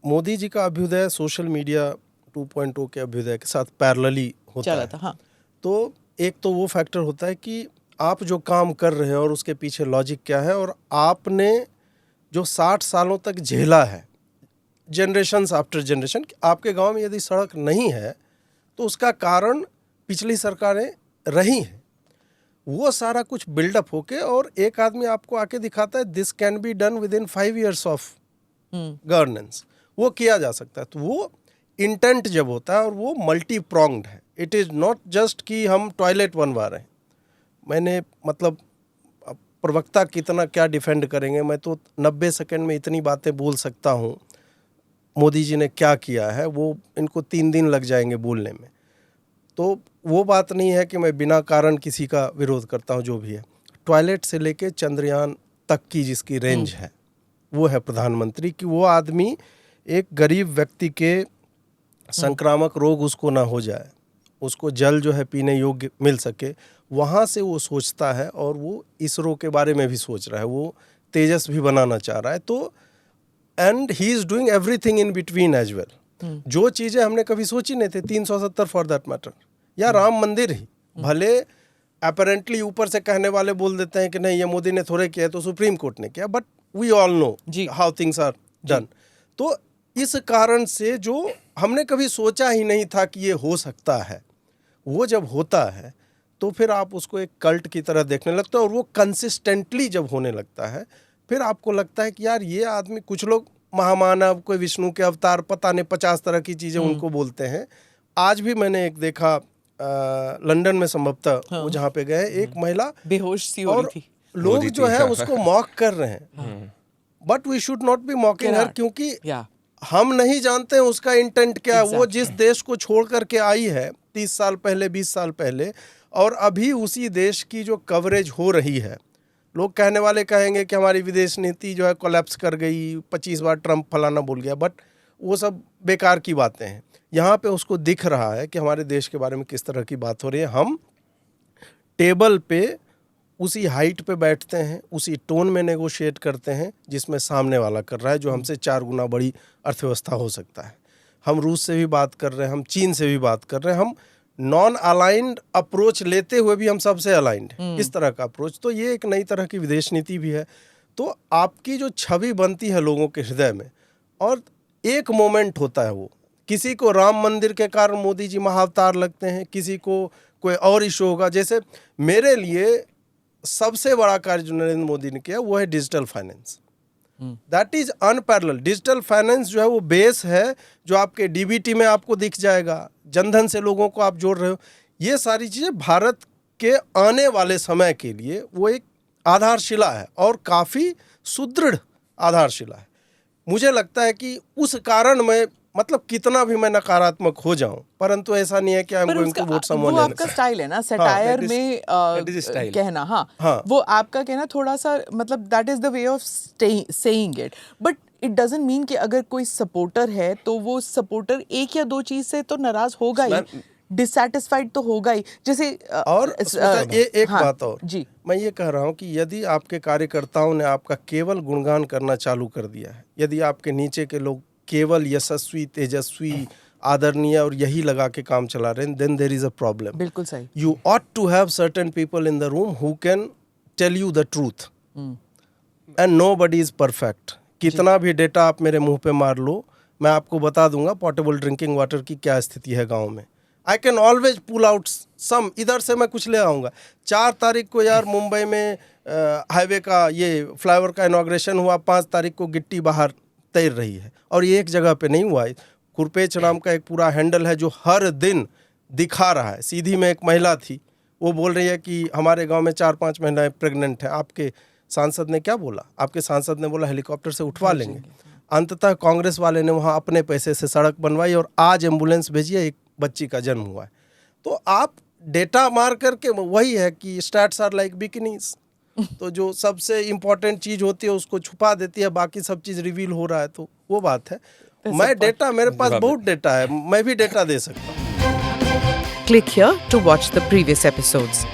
मोदी जी का Abhyuday social media 2.0 के अभ्युदय के साथ पैरेलली होता है। हाँ। तो एक तो वो फैक्टर होता है कि आप जो काम कर रहे हैं और उसके पीछे लॉजिक क्या है, और आपने जो 60 सालों तक झेला है, जनरेशन्स आफ्टर जनरेशन, आपके गांव में यदि सड़क नहीं है तो उसका कारण पिछली सरकारें रही हैं। वो सारा कुछ बिल्डअप होके और एक आदमी आपको आके दिखाता है this can be done with in 5 years of governance, वो किया जा सकता है। तो वो इंटेंट जब होता है और वो मल्टी प्रोंग्ड है, इट इज़ नॉट जस्ट कि हम टॉयलेट बनवा रहे हैं। मैंने मतलब प्रवक्ता कितना क्या डिफेंड करेंगे, मैं तो 90 सेकंड में इतनी बातें बोल सकता हूँ मोदी जी ने क्या किया है, वो इनको 3 दिन लग जाएंगे बोलने में। तो वो बात नहीं है कि मैं बिना कारण किसी का विरोध करता हूँ, जो भी है। टॉयलेट से लेके चंद्रयान तक की जिसकी रेंज है वो है प्रधानमंत्री, कि वो आदमी एक गरीब व्यक्ति के संक्रामक रोग उसको ना हो जाए, उसको जल जो है पीने योग्य मिल सके, वहाँ से वो सोचता है। और वो इसरो के बारे में भी सोच रहा है, वो तेजस भी बनाना चाह रहा है। तो and he is doing everything in between as well. जो चीज़ें हमने कभी सोची नहीं थी, 370 फॉर दैट मैटर, या राम मंदिर ही, भले अपेरेंटली ऊपर से कहने वाले बोल देते हैं कि नहीं ये मोदी ने थोड़े किया तो सुप्रीम कोर्ट ने किया, but we all know how things are done. तो इस कारण से जो हमने कभी सोचा ही नहीं था कि ये हो सकता है, वो जब होता है तो फिर आप उसको एक कल्ट की तरह देखने लगते हो। और वो कंसिस्टेंटली जब होने लगता है फिर आपको लगता है कि यार ये आदमी, कुछ लोग महामानव, कोई विष्णु के अवतार, पता नहीं 50 तरह की चीज़ें उनको बोलते हैं। आज भी मैंने एक देखा लंदन में संभवतः वो जहाँ पे गए, एक महिला बेहोश सी हो रही थी, लोग जो है उसको मॉक कर रहे हैं। But we should not be mocking her, क्योंकि हम नहीं जानते हैं उसका इंटेंट क्या है। वो जिस देश को छोड़ करके आई है 30 साल पहले, 20 साल पहले, और अभी उसी देश की जो कवरेज हो रही है, लोग कहने वाले कहेंगे कि हमारी विदेश नीति जो है कोलैप्स कर गई, 25 बार ट्रम्प फलाना बोल गया, बट वो सब बेकार की बातें हैं। यहाँ पे उसको दिख रहा है कि हमारे देश के बारे में किस तरह की बात हो रही है। हम टेबल पे उसी हाइट पे बैठते हैं, उसी टोन में नेगोशिएट करते हैं जिसमें सामने वाला कर रहा है, जो हमसे 4 गुना बड़ी अर्थव्यवस्था हो सकता है। हम रूस से भी बात कर रहे हैं, हम चीन से भी बात कर रहे हैं, हम नॉन अलाइंड अप्रोच लेते हुए भी हम सबसे अलाइंड, इस तरह का अप्रोच। तो ये एक नई तरह की विदेश नीति भी है। तो आपकी जो छवि बनती है लोगों के हृदय में, और एक मोमेंट होता है, वो किसी को राम मंदिर के कारण मोदी जी महाअवतार लगते हैं, किसी को कोई और इशू होगा। जैसे मेरे लिए सबसे बड़ा कार्य जो नरेंद्र मोदी ने किया वो है digital finance. That is unparalleled. Digital finance जो है वो बेस है, जो आपके डीबीटी में आपको दिख जाएगा, जनधन से लोगों को आप जोड़ रहे हो। ये सारी चीज़ें भारत के आने वाले समय के लिए वो एक आधारशिला है, और काफ़ी सुदृढ़ आधारशिला है। मुझे लगता है कि उस कारण मैं, मतलब कितना भी मैं नकारात्मक हो जाऊं, परंतु ऐसा नहीं है कि I am going to vote someone. वो आपका स्टाइल है ना, सटायर में कहना। हाँ, वो आपका कहना थोड़ा सा, मतलब that is the way of saying it, but it doesn't mean कि अगर कोई सपोर्टर है तो वो सपोर्टर एक या दो चीज से तो नाराज होगा ही, डिससैटिस्फाइड तो होगा ही। जैसे और एक बात और जी, मैं ये कह रहा हूँ कि यदि आपके कार्यकर्ताओं ने आपका केवल गुणगान करना चालू कर दिया है, यदि आपके नीचे के लोग केवल यशस्वी, तेजस्वी, आदरणीय और यही लगा के काम चला रहे हैं, then there is a problem. बिल्कुल सही। You ought to have certain people in the room who can tell you the truth, and nobody is perfect. कितना भी डेटा आप मेरे मुंह पे मार लो, मैं आपको बता दूंगा पोर्टेबल ड्रिंकिंग वाटर की क्या स्थिति है गाँव में। I can always pull out some, इधर से मैं कुछ ले आऊँगा। 4 तारीख को यार मुंबई में हाईवे का ये फ्लाईओवर का इनॉग्रेशन हुआ, 5 तारीख को गिट्टी बाहर तैर रही है, और ये एक जगह पे नहीं हुआ है। कुरपेच नाम का एक पूरा हैंडल है जो हर दिन दिखा रहा है। सीधी में एक महिला थी, वो बोल रही है कि हमारे गांव में 4-5 महिलाएं प्रेग्नेंट हैं। आपके सांसद ने क्या बोला? आपके सांसद ने बोला हेलीकॉप्टर से उठवा लेंगे। अंततः कांग्रेस वाले ने वहाँ अपने पैसे से सड़क बनवाई, और आज एम्बुलेंस भेजी है, एक बच्ची का जन्म हुआ है। तो आप डेटा मार करके, वही है कि स्टैट्स आर लाइक बिकिनीज, तो जो सबसे इम्पोर्टेंट चीज़ होती है उसको छुपा देती है, बाकी सब चीज़ रिवील हो रहा है। तो वो बात है। मैं डेटा, मेरे पास बहुत डेटा है, मैं भी डेटा दे सकता हूँ। Click here to watch the previous episodes.